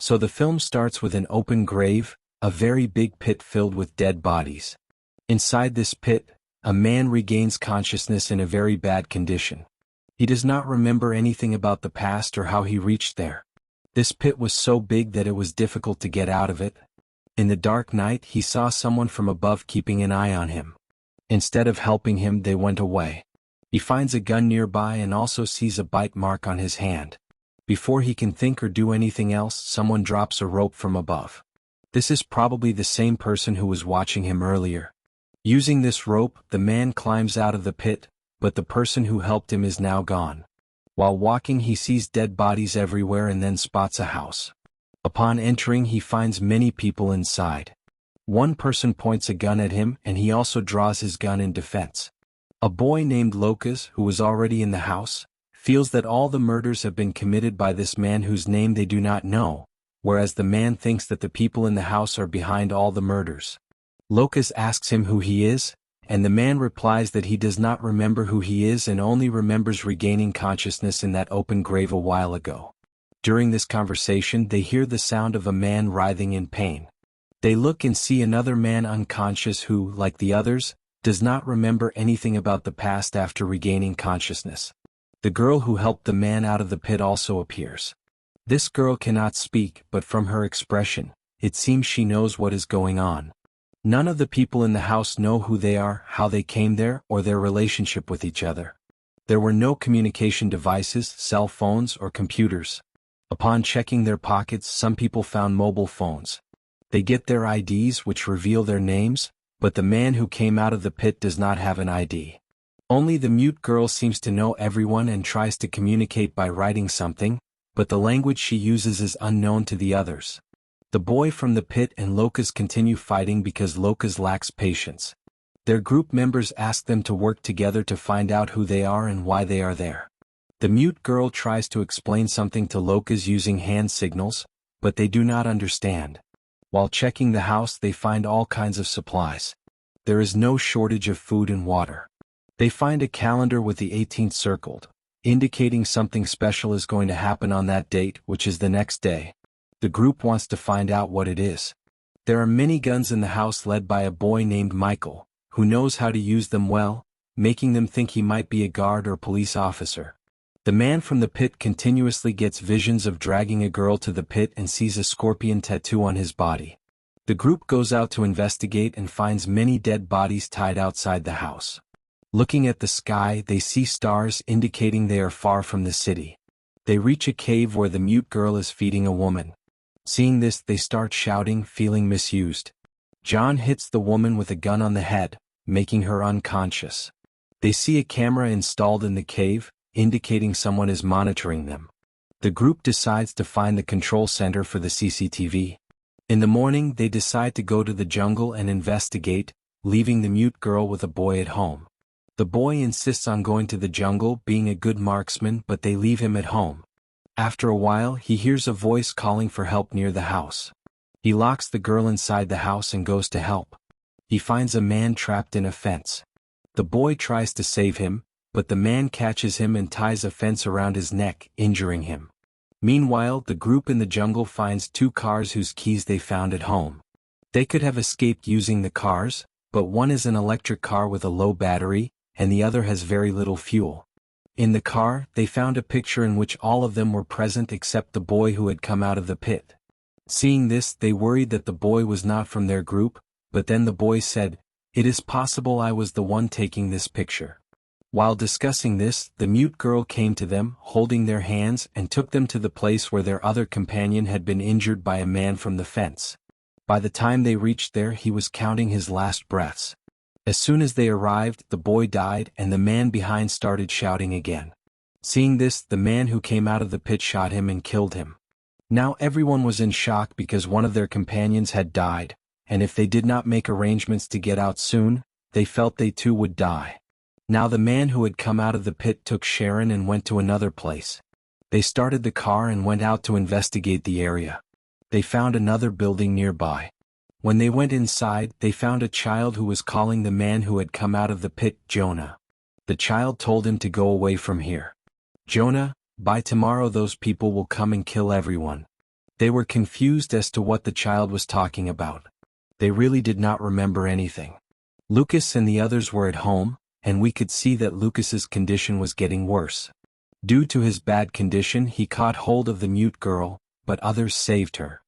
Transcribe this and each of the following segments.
So the film starts with an open grave, a very big pit filled with dead bodies. Inside this pit, a man regains consciousness in a very bad condition. He does not remember anything about the past or how he reached there. This pit was so big that it was difficult to get out of it. In the dark night he saw someone from above keeping an eye on him. Instead of helping him, they went away. He finds a gun nearby and also sees a bite mark on his hand. Before he can think or do anything else, someone drops a rope from above. This is probably the same person who was watching him earlier. Using this rope, the man climbs out of the pit, but the person who helped him is now gone. While walking, he sees dead bodies everywhere and then spots a house. Upon entering, he finds many people inside. One person points a gun at him and he also draws his gun in defense. A boy named Lucas, who was already in the house, feels that all the murders have been committed by this man whose name they do not know, whereas the man thinks that the people in the house are behind all the murders. Lucas asks him who he is, and the man replies that he does not remember who he is and only remembers regaining consciousness in that open grave a while ago. During this conversation, they hear the sound of a man writhing in pain. They look and see another man unconscious who, like the others, does not remember anything about the past after regaining consciousness. The girl who helped the man out of the pit also appears. This girl cannot speak, but from her expression, it seems she knows what is going on. None of the people in the house know who they are, how they came there, or their relationship with each other. There were no communication devices, cell phones, or computers. Upon checking their pockets, some people found mobile phones. They get their IDs, which reveal their names, but the man who came out of the pit does not have an ID. Only the mute girl seems to know everyone and tries to communicate by writing something, but the language she uses is unknown to the others. The boy from the pit and Lucas continue fighting because Lucas lacks patience. Their group members ask them to work together to find out who they are and why they are there. The mute girl tries to explain something to Lucas using hand signals, but they do not understand. While checking the house, they find all kinds of supplies. There is no shortage of food and water. They find a calendar with the 18th circled, indicating something special is going to happen on that date, which is the next day. The group wants to find out what it is. There are many guns in the house led by a boy named Michael, who knows how to use them well, making them think he might be a guard or police officer. The man from the pit continuously gets visions of dragging a girl to the pit and sees a scorpion tattoo on his body. The group goes out to investigate and finds many dead bodies tied outside the house. Looking at the sky, they see stars indicating they are far from the city. They reach a cave where the mute girl is feeding a woman. Seeing this, they start shouting, feeling misused. John hits the woman with a gun on the head, making her unconscious. They see a camera installed in the cave, indicating someone is monitoring them. The group decides to find the control center for the CCTV. In the morning, they decide to go to the jungle and investigate, leaving the mute girl with a boy at home. The boy insists on going to the jungle, being a good marksman, but they leave him at home. After a while, he hears a voice calling for help near the house. He locks the girl inside the house and goes to help. He finds a man trapped in a fence. The boy tries to save him, but the man catches him and ties a fence around his neck, injuring him. Meanwhile, the group in the jungle finds 2 cars whose keys they found at home. They could have escaped using the cars, but one is an electric car with a low battery, and the other has very little fuel. In the car, they found a picture in which all of them were present except the boy who had come out of the pit. Seeing this, they worried that the boy was not from their group, but then the boy said, "It is possible I was the one taking this picture." While discussing this, the mute girl came to them, holding their hands, and took them to the place where their other companion had been injured by a man from the fence. By the time they reached there, he was counting his last breaths. As soon as they arrived, the boy died and the man behind started shouting again. Seeing this, the man who came out of the pit shot him and killed him. Now everyone was in shock because one of their companions had died, and if they did not make arrangements to get out soon, they felt they too would die. Now the man who had come out of the pit took Sharon and went to another place. They started the car and went out to investigate the area. They found another building nearby. When they went inside, they found a child who was calling the man who had come out of the pit Jonah. The child told him to go away from here. "Jonah, by tomorrow those people will come and kill everyone." They were confused as to what the child was talking about. They really did not remember anything. Lucas and the others were at home, and we could see that Lucas's condition was getting worse. Due to his bad condition, he caught hold of the mute girl, but others saved her.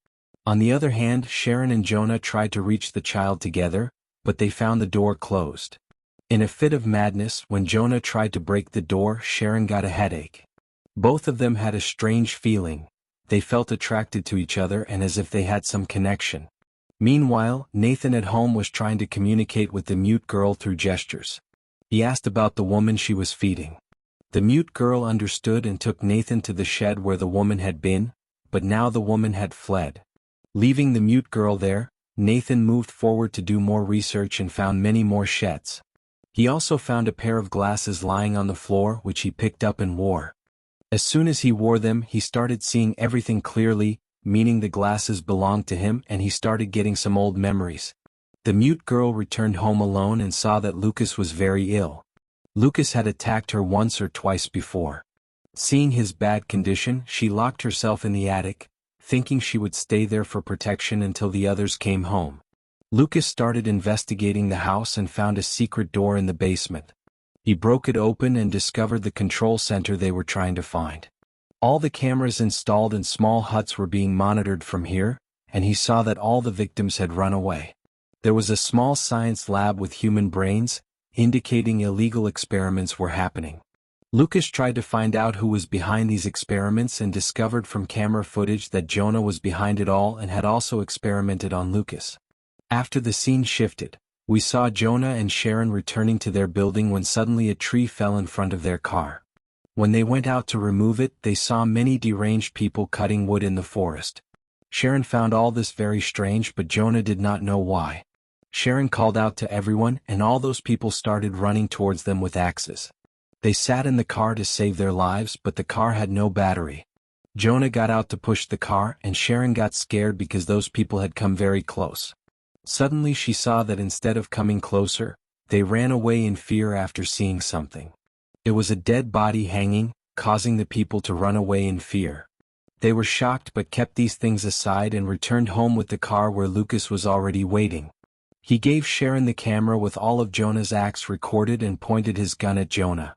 On the other hand, Sharon and Jonah tried to reach the child together, but they found the door closed. In a fit of madness, when Jonah tried to break the door, Sharon got a headache. Both of them had a strange feeling. They felt attracted to each other and as if they had some connection. Meanwhile, Nathan at home was trying to communicate with the mute girl through gestures. He asked about the woman she was feeding. The mute girl understood and took Nathan to the shed where the woman had been, but now the woman had fled. Leaving the mute girl there, Nathan moved forward to do more research and found many more sheds. He also found a pair of glasses lying on the floor which he picked up and wore. As soon as he wore them, he started seeing everything clearly, meaning the glasses belonged to him, and he started getting some old memories. The mute girl returned home alone and saw that Lucas was very ill. Lucas had attacked her once or twice before. Seeing his bad condition, she locked herself in the attic, thinking she would stay there for protection until the others came home. Lucas started investigating the house and found a secret door in the basement. He broke it open and discovered the control center they were trying to find. All the cameras installed in small huts were being monitored from here, and he saw that all the victims had run away. There was a small science lab with human brains, indicating illegal experiments were happening. Lucas tried to find out who was behind these experiments and discovered from camera footage that Jonah was behind it all and had also experimented on Lucas. After the scene shifted, we saw Jonah and Sharon returning to their building when suddenly a tree fell in front of their car. When they went out to remove it, they saw many deranged people cutting wood in the forest. Sharon found all this very strange, but Jonah did not know why. Sharon called out to everyone, and all those people started running towards them with axes. They sat in the car to save their lives, but the car had no battery. Jonah got out to push the car, and Sharon got scared because those people had come very close. Suddenly she saw that instead of coming closer, they ran away in fear after seeing something. It was a dead body hanging, causing the people to run away in fear. They were shocked but kept these things aside and returned home with the car where Lucas was already waiting. He gave Sharon the camera with all of Jonah's acts recorded and pointed his gun at Jonah.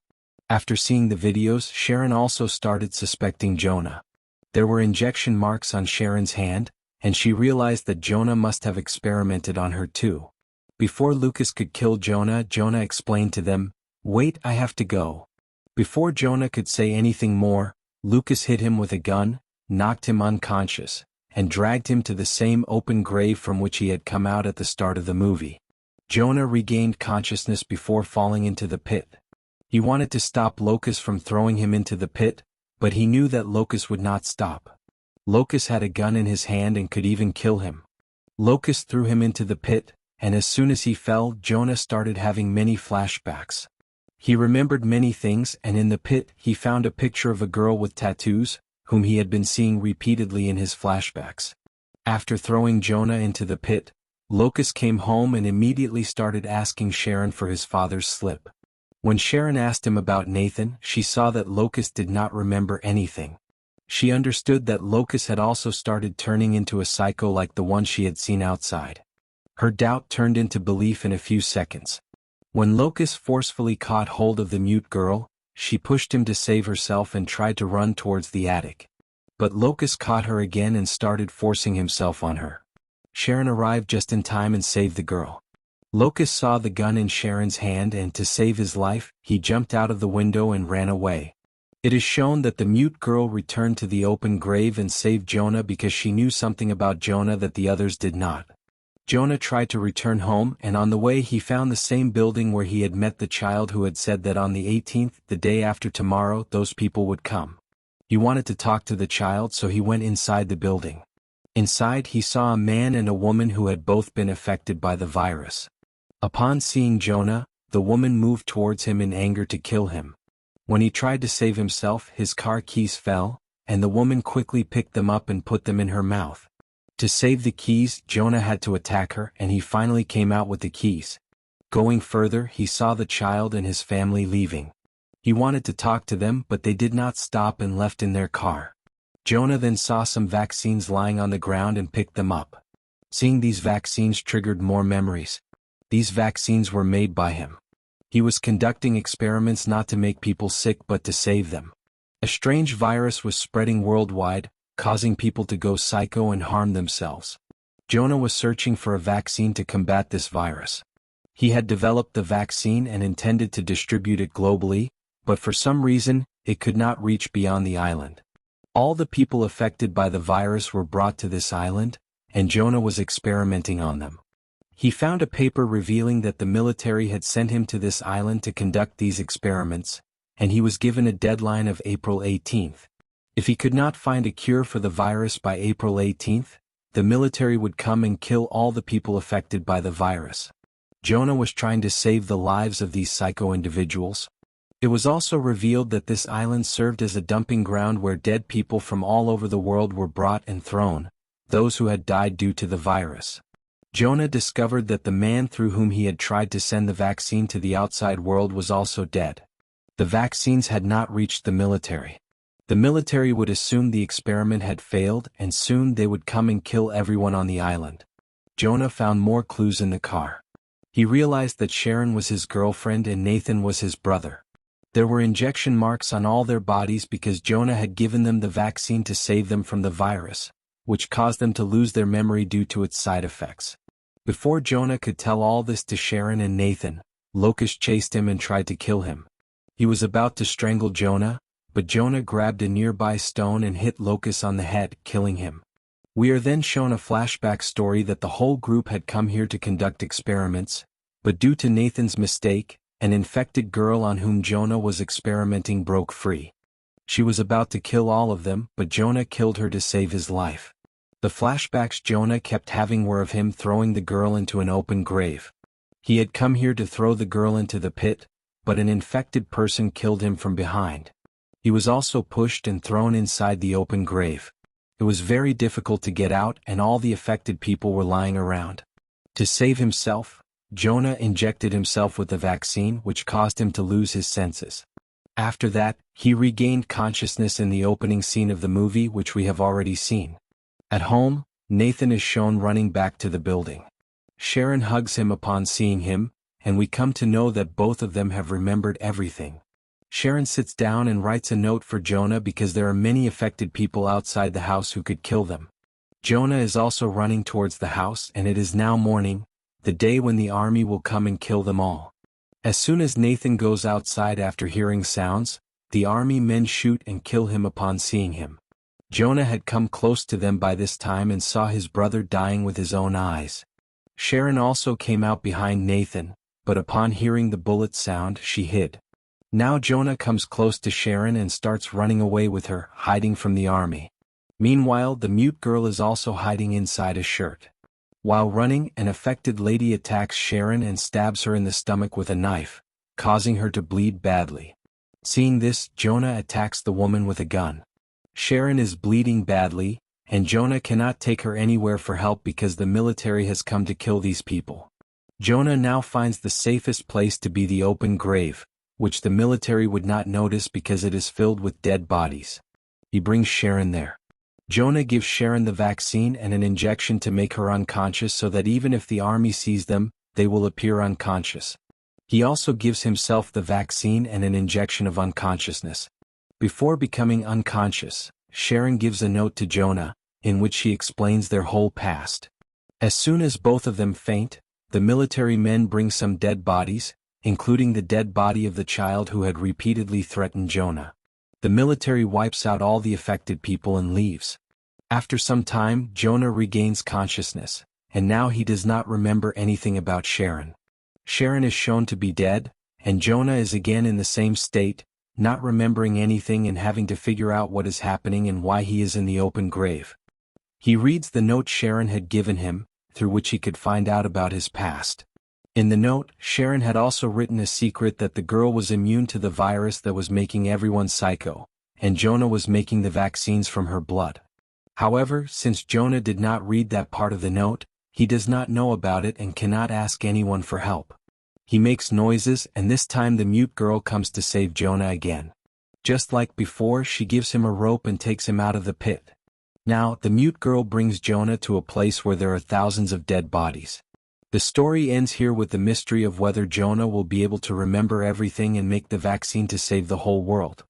After seeing the videos, Sharon also started suspecting Jonah. There were injection marks on Sharon's hand, and she realized that Jonah must have experimented on her too. Before Lucas could kill Jonah, Jonah explained to them, "Wait, I have to go." Before Jonah could say anything more, Lucas hit him with a gun, knocked him unconscious, and dragged him to the same open grave from which he had come out at the start of the movie. Jonah regained consciousness before falling into the pit. He wanted to stop Lucas from throwing him into the pit, but he knew that Lucas would not stop. Lucas had a gun in his hand and could even kill him. Lucas threw him into the pit, and as soon as he fell, Jonah started having many flashbacks. He remembered many things, and in the pit he found a picture of a girl with tattoos, whom he had been seeing repeatedly in his flashbacks. After throwing Jonah into the pit, Lucas came home and immediately started asking Sharon for his father's slip. When Sharon asked him about Nathan, she saw that Lucas did not remember anything. She understood that Lucas had also started turning into a psycho like the one she had seen outside. Her doubt turned into belief in a few seconds. When Lucas forcefully caught hold of the mute girl, she pushed him to save herself and tried to run towards the attic. But Lucas caught her again and started forcing himself on her. Sharon arrived just in time and saved the girl. Lucas saw the gun in Sharon's hand and to save his life, he jumped out of the window and ran away. It is shown that the mute girl returned to the open grave and saved Jonah because she knew something about Jonah that the others did not. Jonah tried to return home, and on the way he found the same building where he had met the child who had said that on the 18th, the day after tomorrow, those people would come. He wanted to talk to the child, so he went inside the building. Inside he saw a man and a woman who had both been affected by the virus. Upon seeing Jonah, the woman moved towards him in anger to kill him. When he tried to save himself, his car keys fell, and the woman quickly picked them up and put them in her mouth. To save the keys, Jonah had to attack her, and he finally came out with the keys. Going further, he saw the child and his family leaving. He wanted to talk to them, but they did not stop and left in their car. Jonah then saw some vaccines lying on the ground and picked them up. Seeing these vaccines triggered more memories. These vaccines were made by him. He was conducting experiments not to make people sick but to save them. A strange virus was spreading worldwide, causing people to go psycho and harm themselves. Jonah was searching for a vaccine to combat this virus. He had developed the vaccine and intended to distribute it globally, but for some reason, it could not reach beyond the island. All the people affected by the virus were brought to this island, and Jonah was experimenting on them. He found a paper revealing that the military had sent him to this island to conduct these experiments, and he was given a deadline of April 18th. If he could not find a cure for the virus by April 18th, the military would come and kill all the people affected by the virus. Jonah was trying to save the lives of these psycho individuals. It was also revealed that this island served as a dumping ground where dead people from all over the world were brought and thrown, those who had died due to the virus. Jonah discovered that the man through whom he had tried to send the vaccine to the outside world was also dead. The vaccines had not reached the military. The military would assume the experiment had failed and soon they would come and kill everyone on the island. Jonah found more clues in the car. He realized that Sharon was his girlfriend and Nathan was his brother. There were injection marks on all their bodies because Jonah had given them the vaccine to save them from the virus, which caused them to lose their memory due to its side effects. Before Jonah could tell all this to Sharon and Nathan, locusts chased him and tried to kill him. He was about to strangle Jonah, but Jonah grabbed a nearby stone and hit Locust on the head, killing him. We are then shown a flashback story that the whole group had come here to conduct experiments, but due to Nathan's mistake, an infected girl on whom Jonah was experimenting broke free. She was about to kill all of them, but Jonah killed her to save his life. The flashbacks Jonah kept having were of him throwing the girl into an open grave. He had come here to throw the girl into the pit, but an infected person killed him from behind. He was also pushed and thrown inside the open grave. It was very difficult to get out and all the affected people were lying around. To save himself, Jonah injected himself with the vaccine which caused him to lose his senses. After that, he regained consciousness in the opening scene of the movie which we have already seen. At home, Nathan is shown running back to the building. Sharon hugs him upon seeing him, and we come to know that both of them have remembered everything. Sharon sits down and writes a note for Jonah because there are many affected people outside the house who could kill them. Jonah is also running towards the house and it is now morning, the day when the army will come and kill them all. As soon as Nathan goes outside after hearing sounds, the army men shoot and kill him upon seeing him. Jonah had come close to them by this time and saw his brother dying with his own eyes. Sharon also came out behind Nathan, but upon hearing the bullet sound she hid. Now Jonah comes close to Sharon and starts running away with her, hiding from the army. Meanwhile, the mute girl is also hiding inside a shirt. While running, an affected lady attacks Sharon and stabs her in the stomach with a knife, causing her to bleed badly. Seeing this, Jonah attacks the woman with a gun. Sharon is bleeding badly, and Jonah cannot take her anywhere for help because the military has come to kill these people. Jonah now finds the safest place to be the open grave, which the military would not notice because it is filled with dead bodies. He brings Sharon there. Jonah gives Sharon the vaccine and an injection to make her unconscious so that even if the army sees them, they will appear unconscious. He also gives himself the vaccine and an injection of unconsciousness. Before becoming unconscious, Sharon gives a note to Jonah, in which she explains their whole past. As soon as both of them faint, the military men bring some dead bodies, including the dead body of the child who had repeatedly threatened Jonah. The military wipes out all the affected people and leaves. After some time, Jonah regains consciousness, and now he does not remember anything about Sharon. Sharon is shown to be dead, and Jonah is again in the same state, not remembering anything and having to figure out what is happening and why he is in the open grave. He reads the note Sharon had given him, through which he could find out about his past. In the note, Sharon had also written a secret that the girl was immune to the virus that was making everyone psycho, and Jonah was making the vaccines from her blood. However, since Jonah did not read that part of the note, he does not know about it and cannot ask anyone for help. He makes noises and this time the mute girl comes to save Jonah again. Just like before, she gives him a rope and takes him out of the pit. Now, the mute girl brings Jonah to a place where there are thousands of dead bodies. The story ends here with the mystery of whether Jonah will be able to remember everything and make the vaccine to save the whole world.